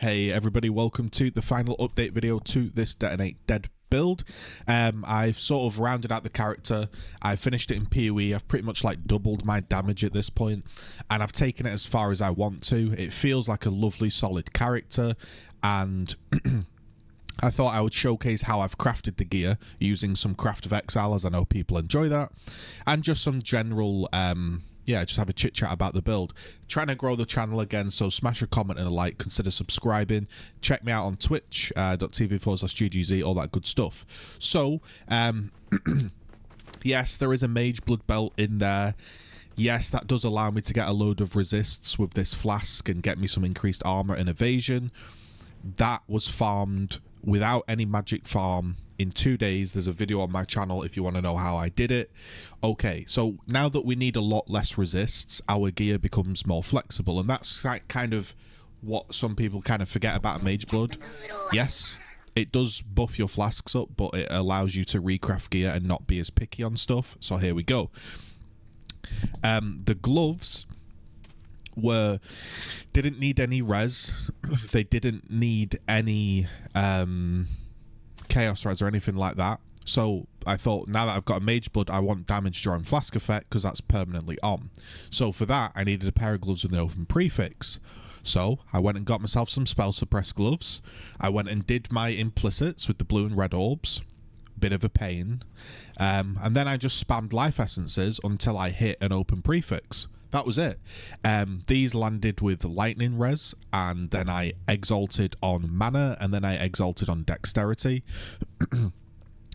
Hey everybody, welcome to the final update video to this Detonate Dead build. I've sort of rounded out the character. I finished it in PoE. I've pretty much like doubled my damage at this point, and I've taken it as far as I want to. It feels like a lovely solid character, and I thought I would showcase how I've crafted the gear using some Craft of Exile, as I know people enjoy that, and just some general just have a chit chat about the build. Trying to grow the channel again, so smash a comment and a like, consider subscribing, check me out on twitch.tv/GGZII, all that good stuff. So yes, there is a Mage Blood belt in there. Yes, that does allow me to get a load of resists with this flask and get me some increased armor and evasion. That was farmed without any magic farm in 2 days. There's a video on my channel if you want to know how I did it. Okay, so now that we need a lot less resists, our gear becomes more flexible, and that's kind of what some people kind of forget about a Mage Blood. Yes, it does buff your flasks up, but it allows you to recraft gear and not be as picky on stuff. So here we go. The gloves didn't need any res. They didn't need any chaos res or anything like that. So I thought, now that I've got a Mage Blood, I want damage during flask effect because that's permanently on. So for that, I needed a pair of gloves with an open prefix. So I went and got myself some spell suppress gloves. I went and did my implicits with the blue and red orbs. Bit of a pain. And then I just spammed life essences until I hit an open prefix. That was it. These landed with lightning res, and then I exalted on mana, and then I exalted on dexterity.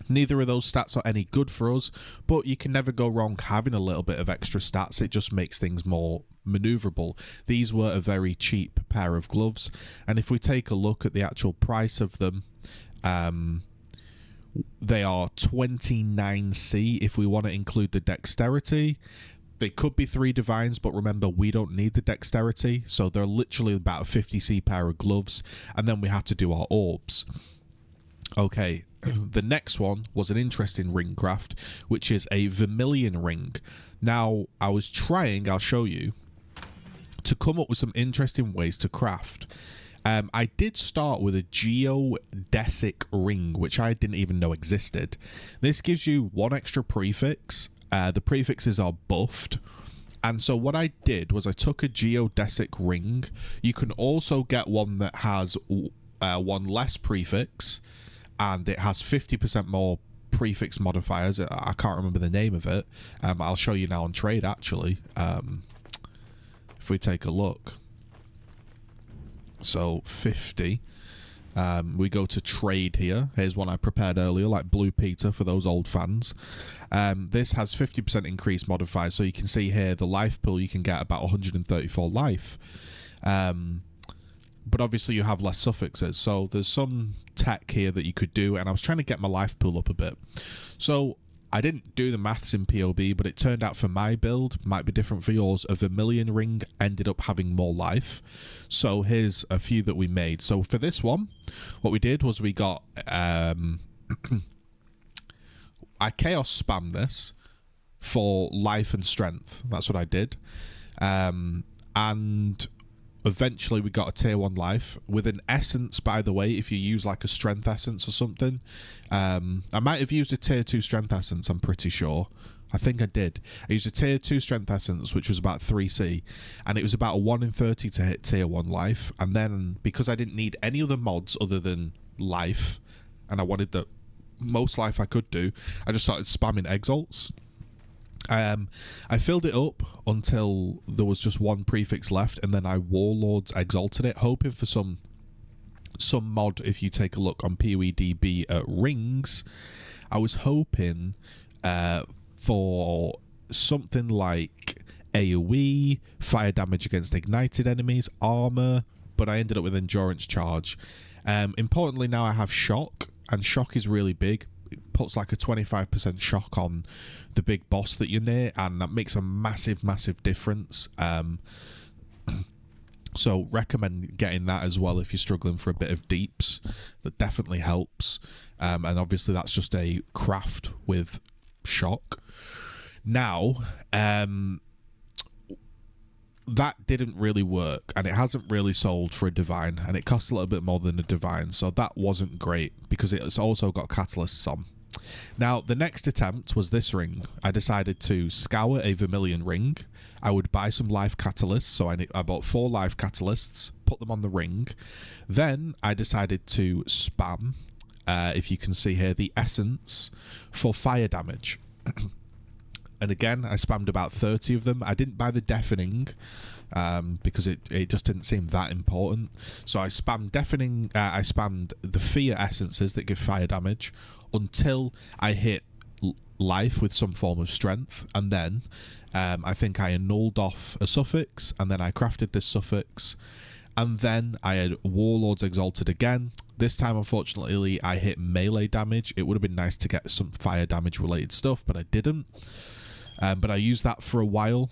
Neither of those stats are any good for us, but you can never go wrong having a little bit of extra stats. It just makes things more maneuverable. These were a very cheap pair of gloves, and if we take a look at the actual price of them, they are 29C if we want to include the dexterity. They could be 3 divines, but remember, we don't need the dexterity, so they're literally about a 50C pair of gloves, and then we have to do our orbs. Okay, the next one was an interesting ring craft, which is a vermilion ring. Now, I was trying, I'll show you, to come up with some interesting ways to craft. I did start with a geodesic ring, which I didn't even know existed. This gives you 1 extra prefix. The prefixes are buffed, and so what I did was I took a geodesic ring. You can also get one that has 1 less prefix, and it has 50% more prefix modifiers. I can't remember the name of it. I'll show you now on trade, actually. If we take a look. So 50. We go to trade here. Here's one I prepared earlier, like Blue Peter for those old fans. This has 50% increased modifier, so you can see here the life pool you can get about 134 life. But obviously you have less suffixes, so there's some tech here that you could do, and I was trying to get my life pool up a bit. So I didn't do the maths in PoB, but it turned out for my build, might be different for yours, a vermilion ring ended up having more life. So here's a few that we made. So for this one, what we did was we got, I chaos spammed this for life and strength. That's what I did. And eventually we got a tier 1 life with an essence, by the way. If you use like a strength essence or something, I might have used a tier 2 strength essence, I'm pretty sure. I think I did. I used a tier 2 strength essence, which was about 3C, and it was about a 1 in 30 to hit tier 1 life. And then because I didn't need any other mods other than life, and I wanted the most life I could do, I just started spamming exalts. I filled it up until there was just 1 prefix left, and then I Warlords exalted it, hoping for some mod. If you take a look on PoEDB at rings, I was hoping for something like AoE, fire damage against ignited enemies, armor, but I ended up with endurance charge. Importantly, now I have shock, and shock is really big. It puts like a 25% shock on the big boss that you're near, and that makes a massive difference. So recommend getting that as well if you're struggling for a bit of deeps. That definitely helps. And obviously that's just a craft with shock. Now that didn't really work, and it hasn't really sold for a divine, and it costs a little bit more than a divine, so that wasn't great because it's also got catalysts on. Now, the next attempt was this ring. I decided to scour a Vermilion ring. I would buy some life catalysts, so I bought 4 life catalysts, put them on the ring. Then I decided to spam, if you can see here, the essence for fire damage. And again, I spammed about 30 of them. I didn't buy the deafening because it just didn't seem that important. So I spammed deafening. I spammed the fear essences that give fire damage until I hit life with some form of strength, and then I think I annulled off a suffix, and then I crafted this suffix, and then I had Warlords Exalted again. This time, unfortunately, I hit melee damage. It would have been nice to get some fire damage related stuff, but I didn't. But I used that for a while.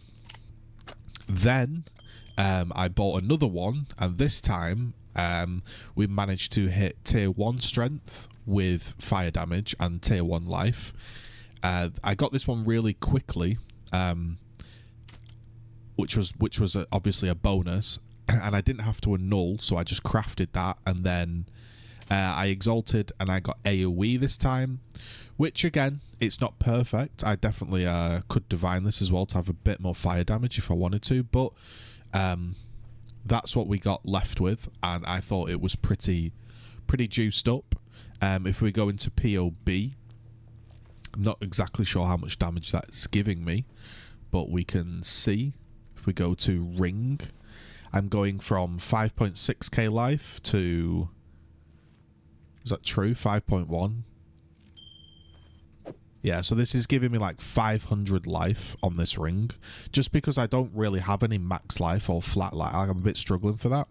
Then I bought another one, and this time we managed to hit tier 1 strength with fire damage and tier 1 life. I got this one really quickly, which was obviously a bonus, and I didn't have to annul, so I just crafted that, and then I exalted and I got AoE this time, which again, it's not perfect. I definitely could divine this as well to have a bit more fire damage if I wanted to, but that's what we got left with, and I thought it was pretty juiced up. If we go into PoB, I'm not exactly sure how much damage that's giving me, but we can see if we go to ring, I'm going from 5.6k life to, is that true? 5.1. Yeah, so this is giving me like 500 life on this ring, just because I don't really have any max life or flat life. I'm a bit struggling for that.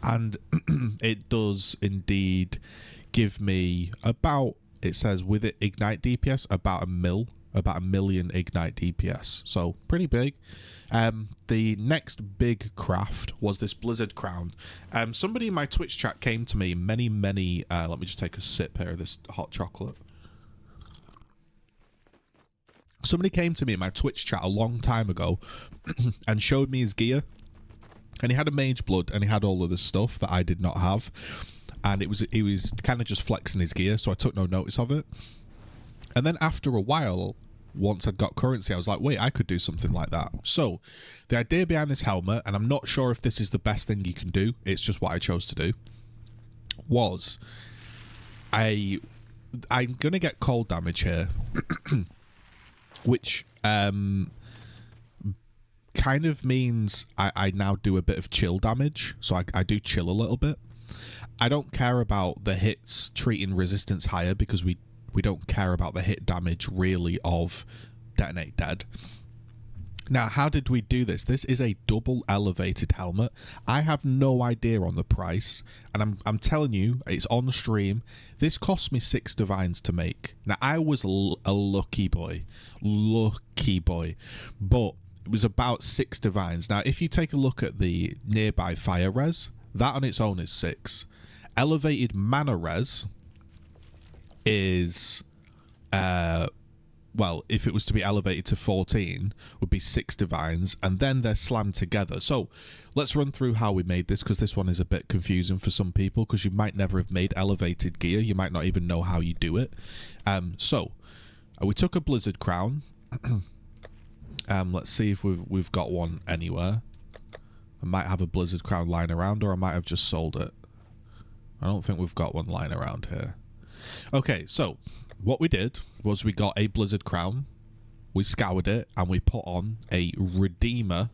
And it does indeed give me about, it says with it ignite DPS, about a million ignite DPS. So pretty big. The next big craft was this Blizzard Crown. Somebody in my Twitch chat came to me many, let me just take a sip here of this hot chocolate. Somebody came to me in my Twitch chat a long time ago and showed me his gear. And he had a mage blood and he had all of this stuff that I did not have. And he was kind of just flexing his gear, so I took no notice of it. And then after a while, once I'd got currency, I was like, wait, I could do something like that. So the idea behind this helmet, and I'm not sure if this is the best thing you can do, it's just what I chose to do, was I'm going to get cold damage here. Which kind of means I now do a bit of chill damage. So I do chill a little bit. I don't care about the hits treating resistance higher because we don't care about the hit damage really of Detonate Dead. Now, how did we do this? This is a double elevated helmet. I have no idea on the price, and I'm telling you, it's on stream. This cost me 6 divines to make. Now, I was a lucky boy, but it was about 6 divines. Now, if you take a look at the nearby fire res, that on its own is 6. Elevated mana res is well, if it was to be elevated to 14, would be 6 divines, and then they're slammed together. So let's run through how we made this, because this one is a bit confusing for some people, because you might never have made elevated gear. You might not even know how you do it. So we took a Blizzard Crown. Let's see if we've got one anywhere. I might have a Blizzard Crown lying around, or I might have just sold it. I don't think we've got one lying around here. Okay, so what we did was we got a Blizzard Crown, we scoured it, and we put on a Redeemer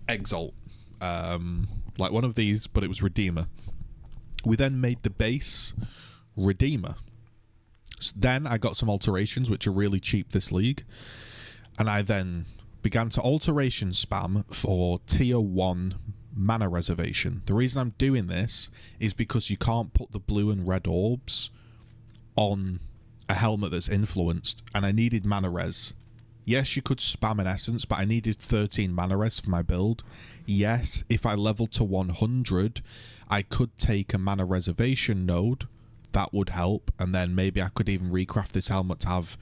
Exalt. Like one of these, but it was Redeemer. We then made the base Redeemer. Then I got some alterations, which are really cheap this league. And I then began to alteration spam for tier 1 mana reservation. The reason I'm doing this is because you can't put the blue and red orbs on a helmet that's influenced, and I needed mana res. Yes, you could spam an essence, but I needed 13 mana res for my build. Yes, if I leveled to 100, I could take a mana reservation node. That would help, and then maybe I could even recraft this helmet to have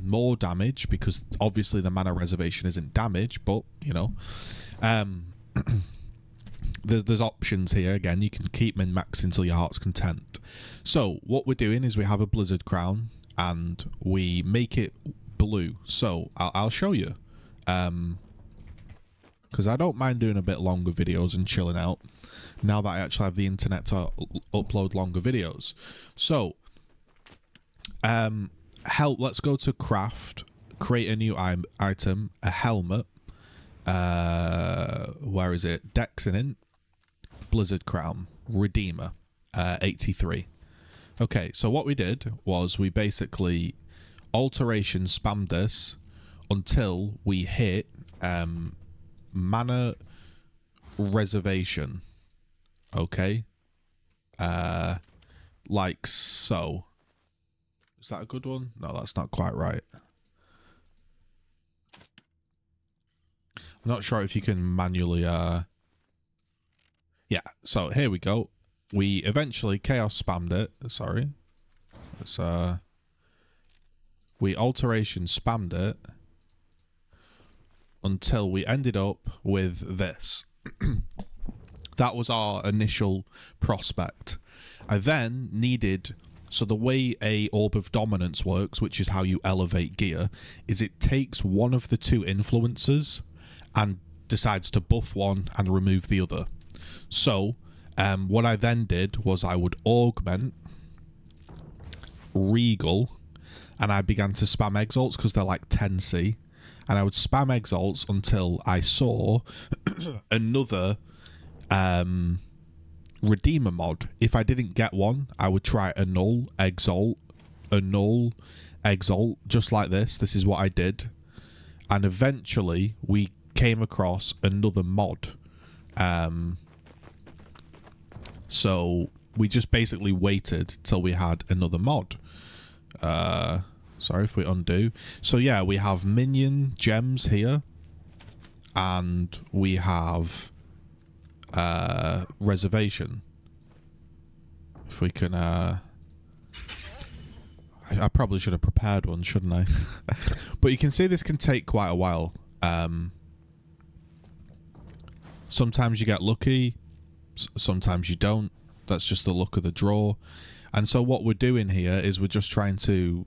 more damage, because obviously the mana reservation isn't damage, but, you know, there's options here. Again, you can keep min-max until your heart's content. So what we're doing is we have a Blizzard Crown, and we make it blue. So I'll show you, because I don't mind doing a bit longer videos and chilling out now that I actually have the internet to upload longer videos. So let's go to craft, create a new item, a helmet. Where is it? Detonate, Blizzard Crown, Redeemer, 83. Okay, so what we did was we basically alteration spammed this until we hit mana reservation. Okay, like so. Is that a good one? No, that's not quite right. I'm not sure if you can manually yeah, so here we go. We eventually chaos spammed it. Sorry. It's we alteration spammed it until we ended up with this. That was our initial prospect. I then needed, so the way a Orb of Dominance works, which is how you elevate gear, is it takes one of the two influences and decides to buff one and remove the other. So what I then did was I would augment Regal, and I began to spam exalts because they're like 10C, and I would spam exalts until I saw another Redeemer mod. If I didn't get one, I would try annul, exalt, just like this. This is what I did, and eventually we came across another mod. So we just basically waited till we had another mod. Sorry if we undo. So yeah, we have minion gems here, and we have reservation. If we can I probably should have prepared one, shouldn't I? But you can see this can take quite a while. Sometimes you get lucky, sometimes you don't. That's just the luck of the draw. And so what we're doing here is we're just trying to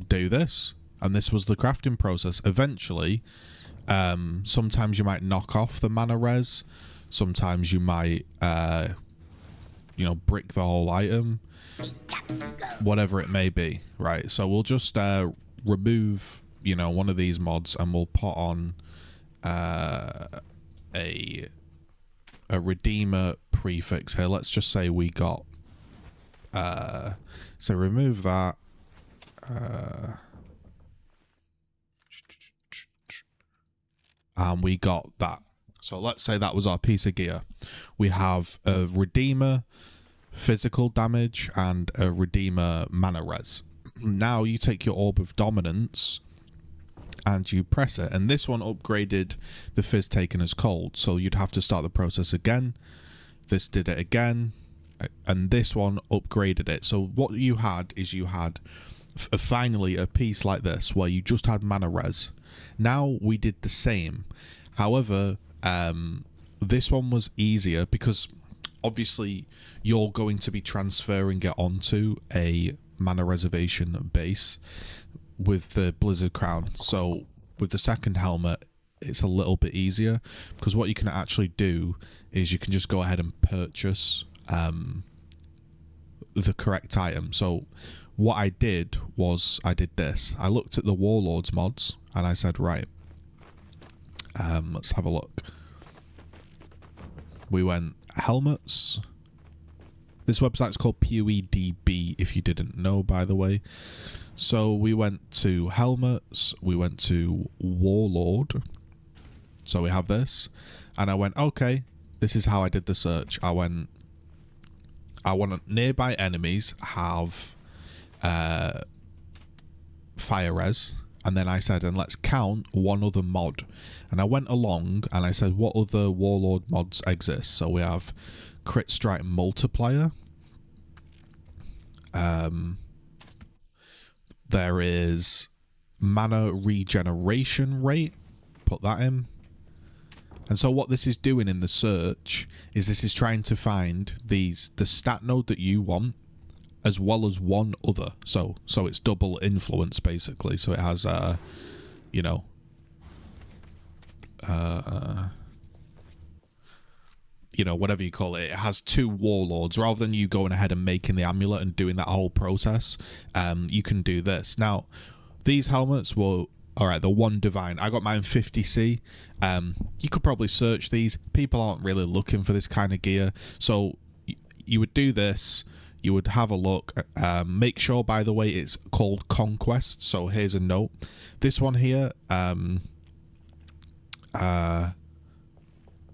do this, and this was the crafting process. Eventually, sometimes you might knock off the mana res, sometimes you might you know, brick the whole item, whatever it may be, right? So we'll just remove, you know, one of these mods, and we'll put on a Redeemer prefix here. Let's just say we got so remove that, and we got that. So let's say that was our piece of gear. We have a Redeemer physical damage and a Redeemer mana res. Now you take your Orb of Dominance and you press it, and this one upgraded the fizz taken as cold, so you'd have to start the process again. This did it again, and this one upgraded it. So what you had is you had finally a piece like this where you just had mana res. Now we did the same, however this one was easier because obviously you're going to be transferring it onto a mana reservation base with the Blizzard Crown. So with the second helmet, it's a little bit easier because what you can actually do is you can just go ahead and purchase the correct item. So what I did was I did this. I looked at the Warlords mods and I said, right, let's have a look. We went helmets. This website's called PoEDB, if you didn't know, by the way. So we went to helmets, we went to Warlord. So we have this, and I went, okay, this is how I did the search. I want nearby enemies have fire res, and then I said, and let's count one other mod. And I went along and I said, what other Warlord mods exist? So we have Crit Strike Multiplier. There is mana regeneration rate. Put that in. And so what this is doing in the search is this is trying to find the stat node that you want, as well as one other. So it's double influence, basically. So it has, you know, whatever you call it. It has two warlords. Rather than you going ahead and making the amulet and doing that whole process, you can do this. Now, these helmets will... Alright, the one divine. I got mine 50C. You could probably search these. People aren't really looking for this kind of gear. So you would do this. You would have a look. Make sure, by the way, it's called Conquest. So here's a note. This one here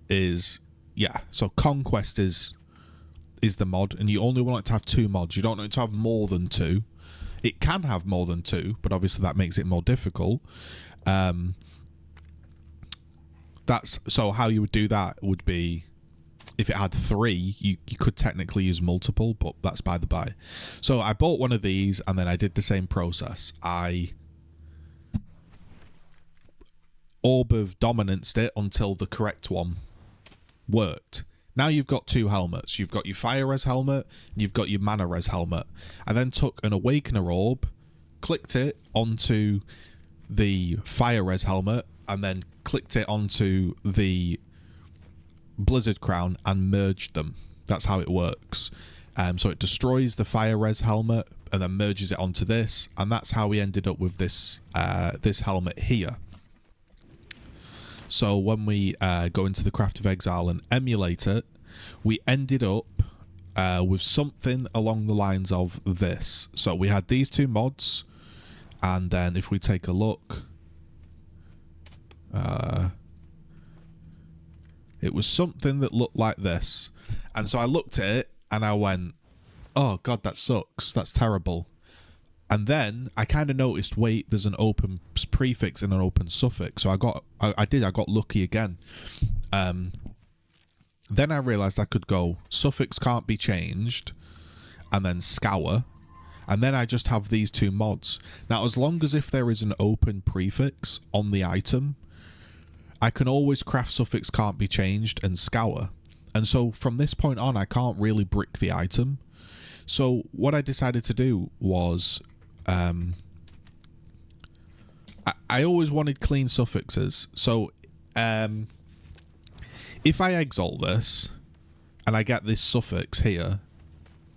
is... Yeah, so Conquest is the mod. And you only want it to have 2 mods. You don't want it to have more than 2. It can have more than 2, but obviously that makes it more difficult. So how you would do that would be, if it had 3, you could technically use multiple, but that's by the by. So I bought one of these, and then I did the same process. I Orb of Dominanced it until the correct one worked. Now you've got 2 helmets. You've got your Fire Res helmet, and you've got your Mana Res helmet. I then took an Awakener Orb, clicked it onto the Fire Res helmet, and then clicked it onto the Blizzard Crown and merged them. That's how it works. So it destroys the Fire Res helmet and then merges it onto this, and that's how we ended up with this this helmet here. So when we go into the Craft of Exile and emulate it, we ended up with something along the lines of this. So we had these 2 mods, and then if we take a look, it was something that looked like this. And so I looked at it and I went, oh god, that sucks, that's terrible. And then I kind of noticed, wait, there's an open prefix and an open suffix. So I got lucky again. Then I realized I could go suffix can't be changed, and then scour, and then I just have these 2 mods. Now, as long as if there is an open prefix on the item, I can always craft suffix can't be changed and scour. And so from this point on, I can't really brick the item. So what I decided to do was... I always wanted clean suffixes. So if I exalt this and I get this suffix here,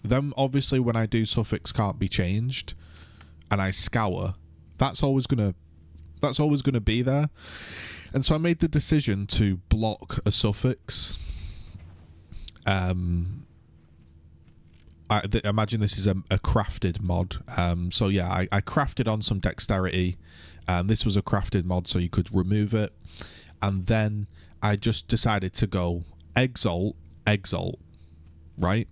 then obviously when I do suffix can't be changed and I scour, that's always gonna be there. And so I made the decision to block a suffix. I imagine this is a crafted mod. So yeah, I crafted on some dexterity. This was a crafted mod, so you could remove it. And then I just decided to go exalt, right?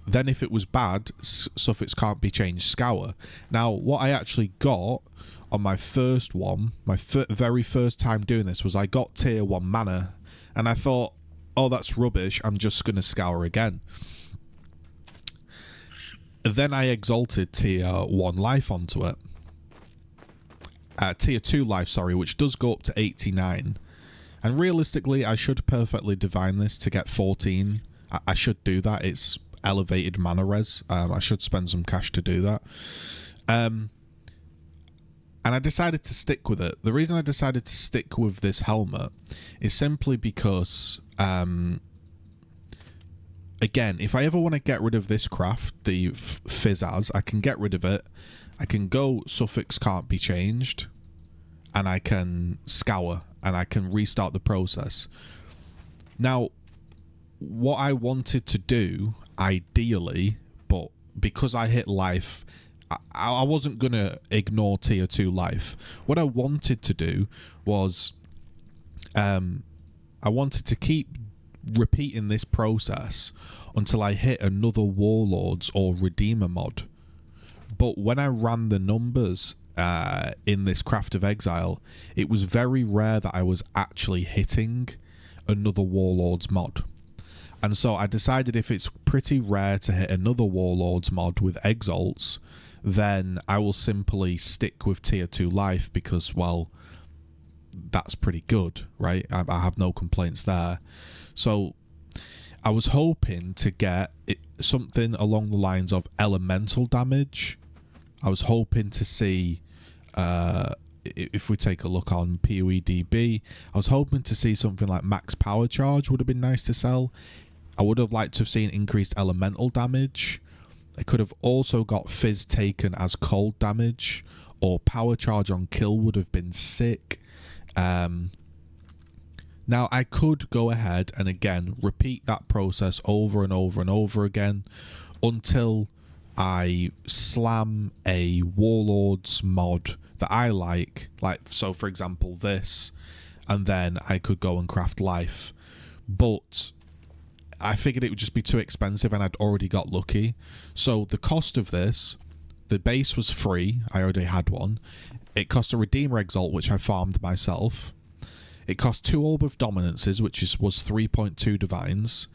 Then if it was bad, suffix can't be changed, scour. Now, what I actually got on my first one, my very first time doing this, was I got tier 1 mana. And I thought, oh, that's rubbish, I'm just going to scour again. Then I exalted tier 1 life onto it. Tier 2 life, sorry, which does go up to 89. And realistically, I should perfectly divine this to get 14. I should do that. It's elevated mana res. I should spend some cash to do that. And I decided to stick with it. The reason I decided to stick with this helmet is simply because... Again, if I ever want to get rid of this craft, the Fizzaz, I can get rid of it. I can go suffix can't be changed, and I can scour, and I can restart the process. Now, what I wanted to do, ideally, but because I hit life, I wasn't going to ignore tier 2 life. What I wanted to do was, I wanted to keep repeating this process until I hit another Warlords or Redeemer mod. But when I ran the numbers in this Craft of Exile, it was very rare that I was actually hitting another Warlords mod. And so I decided if it's pretty rare to hit another Warlords mod with Exalts, then I will simply stick with tier 2 life because, well, that's pretty good, right? I have no complaints there. So I was hoping to get something along the lines of elemental damage. I was hoping to see, if we take a look on PoE I was hoping to see something like max power charge would have been nice to sell. I would have liked to have seen increased elemental damage. I could have also got fizz taken as cold damage, or power charge on kill would have been sick. Now, I could go ahead and again repeat that process over and over and over again until I slam a Warlords mod that I like, so for example this, and then I could go and craft life. But I figured it would just be too expensive and I'd already got lucky. So the cost of this, the base was free, I already had one. It cost a Redeemer Exalt, which I farmed myself. It cost 2 Orb of Dominances, which was 3.2 Divines.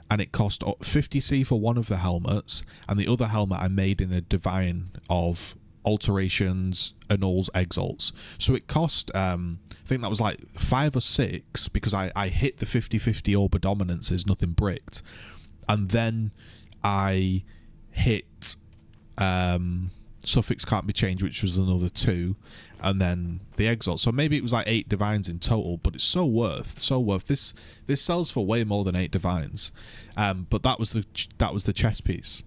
And it cost 50C for one of the helmets, and the other helmet I made in a Divine of Alterations, Annuls, Exalts. So it cost, I think that was like 5 or 6, because I hit the 50-50 Orb of Dominances, nothing bricked. And then I hit Suffix Can't Be Changed, which was another 2, and then the Exalt. So maybe it was like 8 Divines in total, but it's so worth. This sells for way more than 8 Divines. But that was the chess piece.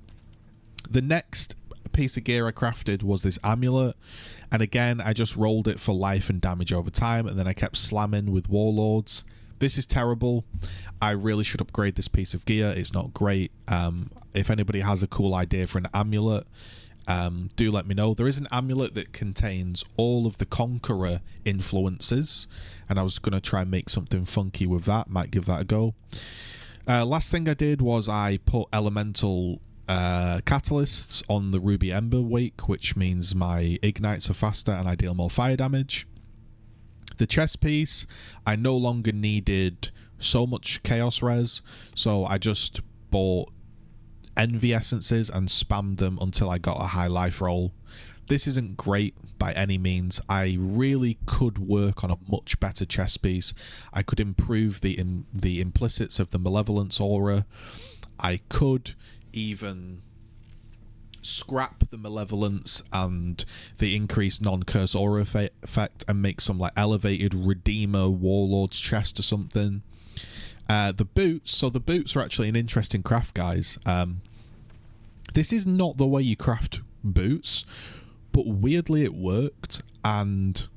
The next piece of gear I crafted was this amulet, and again I just rolled it for life and damage over time, and then I kept slamming with Warlords. This is terrible. I really should upgrade this piece of gear. It's not great. If anybody has a cool idea for an amulet, do let me know. There is an amulet that contains all of the Conqueror influences, and I was going to try and make something funky with that. Might give that a go. Last thing I did was I put elemental catalysts on the Ruby Ember Wake, which means my ignites are faster and I deal more fire damage. The chest piece, I no longer needed so much chaos res, so I just bought envy essences and spammed them until I got a high life roll. This isn't great by any means. I really could work on a much better chest piece. I could improve the implicits of the Malevolence aura. I could even scrap the Malevolence and the increased non-curse aura effect and make some like elevated Redeemer Warlord's chest or something. The boots, so the boots are actually an interesting craft, guys. This is not the way you craft boots, but weirdly it worked, and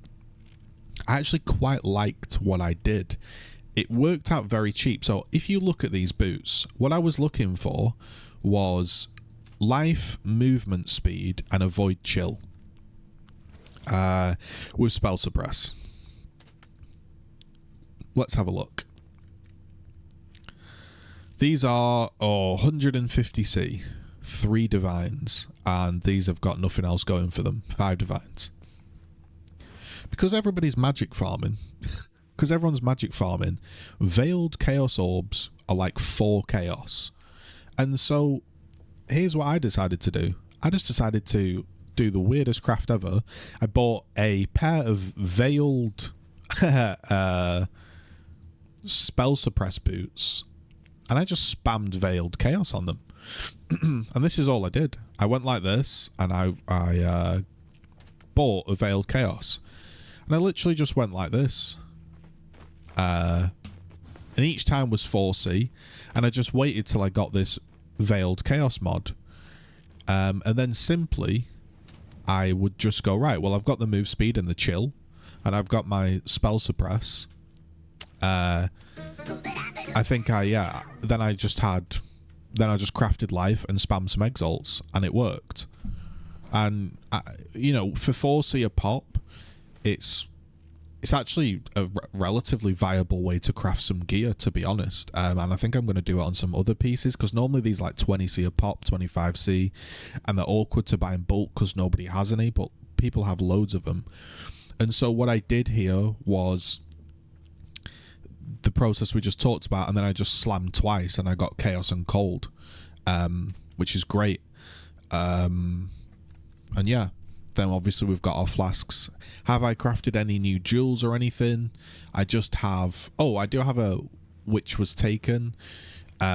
I actually quite liked what I did. It worked out very cheap. So if you look at these boots, what I was looking for was life, movement speed, and avoid chill with spell suppress. Let's have a look. These are 150C, 3 divines, and these have got nothing else going for them, 5 divines. Because everybody's magic farming, because everyone's magic farming, veiled chaos orbs are like 4 chaos. And so here's what I decided to do. I just decided to do the weirdest craft ever. I bought a pair of veiled spell suppress boots, and I just spammed veiled chaos on them. And this is all I did. I went like this, and I bought a veiled chaos, and I literally just went like this. And each time was 4C, and I just waited till I got this veiled chaos mod, and then simply I would just go, right, well, I've got the move speed and the chill, and I've got my spell suppress. I think then I just crafted life and spammed some exalts, and it worked. And for 4C a pop, it's actually a relatively viable way to craft some gear, to be honest. And I think I'm going to do it on some other pieces, because normally these like 20C a pop, 25C, and they're awkward to buy in bulk because nobody has any, but people have loads of them. And so what I did here was the process we just talked about, and then I just slammed twice and I got chaos and cold, which is great. And yeah, then obviously we've got our flasks. Have I crafted any new jewels or anything? I just have... Oh, I do have a Which Was Taken,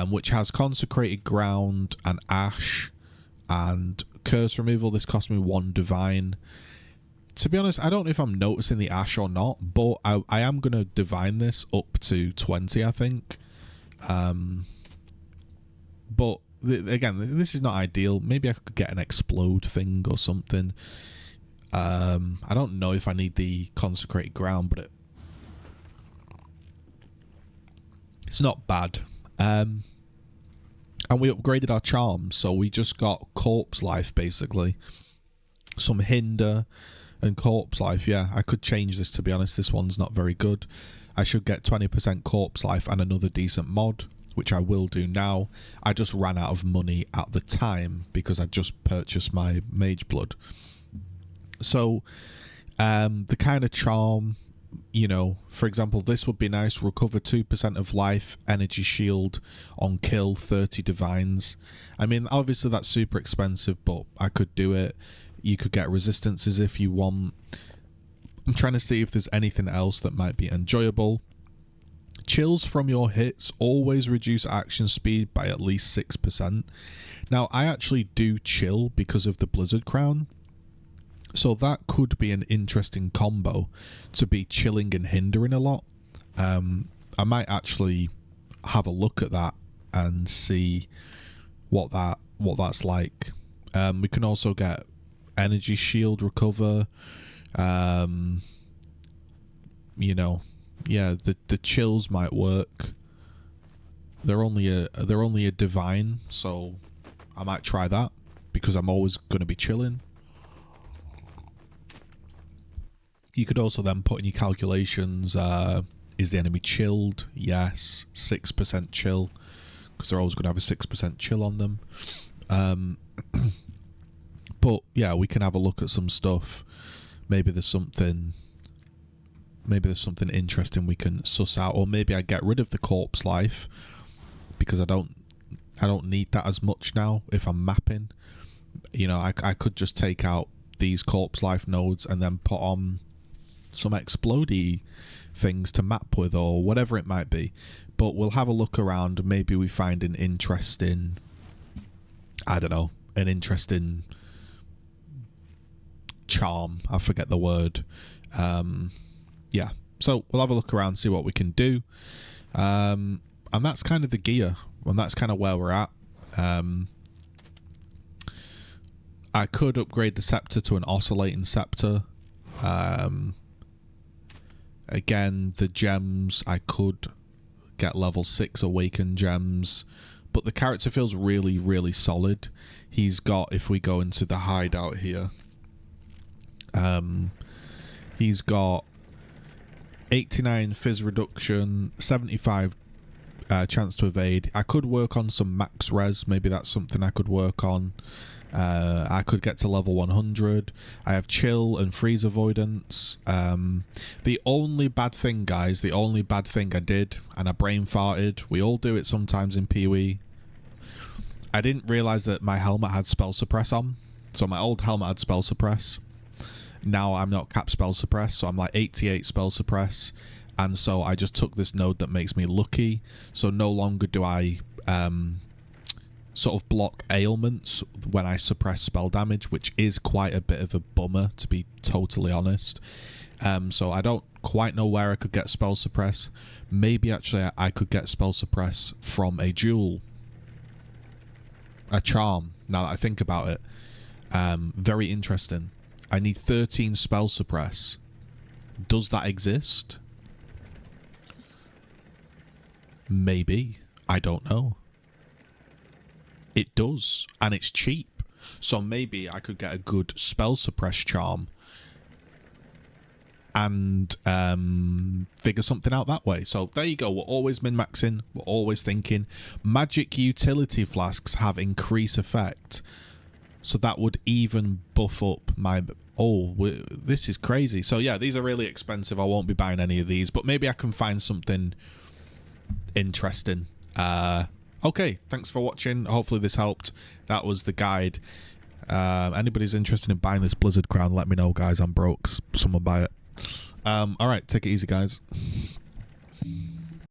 which has Consecrated Ground and Ash and Curse Removal. This cost me 1 Divine. To be honest, I don't know if I'm noticing the Ash or not, but I am going to Divine this up to 20, I think. But again, this is not ideal. Maybe I could get an Explode thing or something. I don't know if I need the Consecrated Ground, but it's not bad. And we upgraded our charms, so we just got Corpse Life, basically. Some Hinder and Corpse Life. Yeah, I could change this, to be honest. This one's not very good. I should get 20% Corpse Life and another decent mod, which I will do now. I just ran out of money at the time because I just purchased my Mage Blood. So, the kind of charm, you know, for example, this would be nice. Recover 2% of life, energy shield on kill, 30 divines. I mean, obviously that's super expensive, but I could do it. You could get resistances if you want. I'm trying to see if there's anything else that might be enjoyable. Chills from your hits always reduce action speed by at least 6%. Now, I actually do chill because of the Blizzard Crown. So that could be an interesting combo to be chilling and hindering a lot. I might actually have a look at that and see what that's like. We can also get energy shield recover. You know, yeah, the chills might work. They're only a divine, so I might try that because I'm always going to be chilling. You could also then put in your calculations, is the enemy chilled? Yes, 6% chill, because they're always going to have a 6% chill on them. But yeah, we can have a look at some stuff. Maybe there's something interesting we can suss out, or maybe I get rid of the Corpse Life because I don't need that as much now if I'm mapping. You know, I could just take out these Corpse Life nodes and then put on some explodey things to map with or whatever it might be. But we'll have a look around. Maybe we find an interesting, I don't know, an interesting charm. I forget the word. Yeah. So we'll have a look around, see what we can do. And that's kind of the gear. And that's kind of where we're at. I could upgrade the scepter to an oscillating scepter. Again, the gems, I could get level 6 awakened gems, but the character feels really, really solid. He's got, if we go into the hideout here, he's got 89 fizz reduction, 75 chance to evade. I could work on some max res, maybe that's something I could work on. I could get to level 100. I have chill and freeze avoidance. The only bad thing, guys, the only bad thing I did, and I brain farted, we all do it sometimes in PoE, I didn't realise that my helmet had spell suppress on. So my old helmet had spell suppress. Now I'm not cap spell suppress, so I'm like 88 spell suppress. And so I just took this node that makes me lucky. So no longer do I sort of block ailments when I suppress spell damage, which is quite a bit of a bummer, to be totally honest. So I don't quite know where I could get spell suppress. Maybe actually I could get spell suppress from a jewel, a charm, now that I think about it. Very interesting. I need 13 spell suppress. Does that exist? Maybe. I don't know. It does, and it's cheap. So maybe I could get a good spell suppress charm and figure something out that way. So there you go. We're always min-maxing. We're always thinking. Magic utility flasks have increase effect. So that would even buff up my... Oh, this is crazy. So yeah, these are really expensive. I won't be buying any of these, but maybe I can find something interesting. Okay, thanks for watching. Hopefully this helped. That was the guide. Anybody's interested in buying this Blizzard crown, let me know, guys. I'm broke. Someone buy it. All right, take it easy, guys.